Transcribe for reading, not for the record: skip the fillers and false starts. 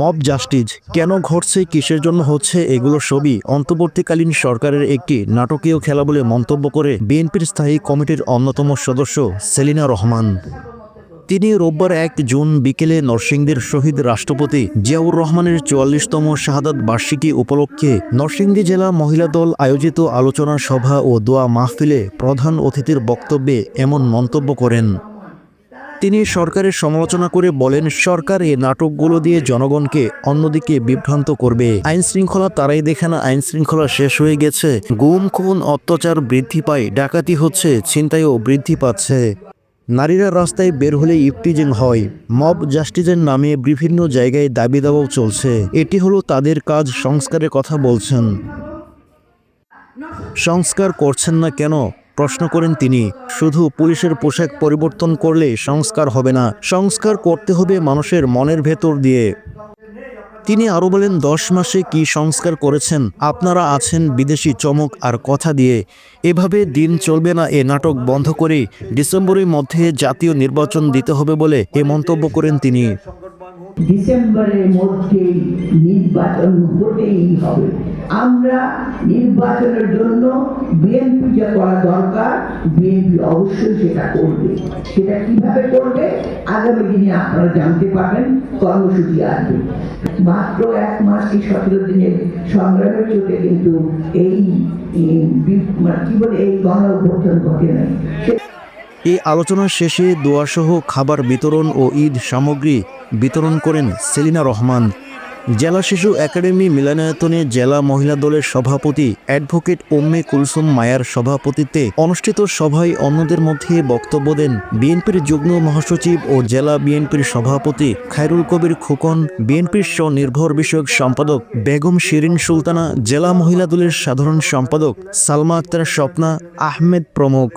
Mob justice কেন ঘটছে, কিসের জন্য হচ্ছে, এগুলো সবই অন্তর্বর্তীকালীন সরকারের একটি নাটকীয় খেলা বলে মন্তব্য করে বিএনপির স্থায়ী কমিটির অন্যতম সদস্য সেলিনা রহমান। তিনি রোববার 1 জুন বিকেলে নরসিংদীর শহীদ রাষ্ট্রপতি জিয়াউর রহমানের 44তম শাহাদাত বার্ষিকী উপলক্ষে নরসিংদী জেলা মহিলা দল আয়োজিত আলোচনা সভা ও দোয়া মাহফিলে প্রধান অতিথির বক্তব্যে এমন মন্তব্য করেন। তিনি সরকারের সমালোচনা করে বলেন, সরকার এই নাটকগুলো দিয়ে জনগণকে অন্যদিকে বিভ্রান্ত করবে। আইন শৃঙ্খলা তারাই দেখে না, আইন শৃঙ্খলা শেষ হয়ে গেছে। গুম খুন অত্যাচার বৃদ্ধি পায়, ডাকাতি হচ্ছে, ছিনতাইও বৃদ্ধি পাচ্ছে। নারীরা রাস্তায় বের হলে ইফটিজিং হয়। মব জাস্টিসের নামে বিভিন্ন জায়গায় দাবি দাওয়াও চলছে। এটি হলো তাদের কাজ। সংস্কারের কথা বলছেন, সংস্কার করছেন না কেন প্রশ্ন করেন তিনি। শুধু পুলিশের পোশাক পরিবর্তন করলে সংস্কার হবে না, সংস্কার করতে হবে মানুষের মনের ভেতর দিয়ে। তিনি আরও বলেন, 10 মাসে কি সংস্কার করেছেন আপনারা? আছেন বিদেশি চমক আর কথা দিয়ে। এভাবে দিন চলবে না। এ নাটক বন্ধ করে ডিসেম্বরের মধ্যে জাতীয় নির্বাচন দিতে হবে বলে এ মন্তব্য করেন তিনি। ডিসেম্বরের মধ্যে নির্বাচন হতেই হবে। আমরা নির্বাচনের জন্য বিএনপি যা করা দরকার, বিএনপি অবশ্যই সেটা করবে। সেটা কিভাবে করবে আগামী দিনে আপনারা জানতে পারবেন, কর্মসূচি আসবে। মাত্র 1 মাস কি 17 দিনের সংগ্রামের চোটে কিন্তু এই গণ অভ্যুত্থান ঘটে নাই। এই আলোচনা শেষে দোয়াসহ খাবার বিতরণ ও ঈদ সামগ্রী বিতরণ করেন সেলিনা রহমান। জেলা শিশু একাডেমি মিলনায়তনে জেলা মহিলা দলের সভাপতি অ্যাডভোকেট উম্মে কুলসুম মায়ার সভাপতিত্বে অনুষ্ঠিত সভায় অন্যদের মধ্যে বক্তব্য দেন বিএনপির যুগ্ম মহাসচিব ও জেলা বিএনপির সভাপতি খায়রুল কবির খোকন, বিএনপির স্বনির্ভর বিষয়ক সম্পাদক বেগম শিরিন সুলতানা, জেলা মহিলা দলের সাধারণ সম্পাদক সালমা আক্তার স্বপ্না, আহমেদ প্রমুখ।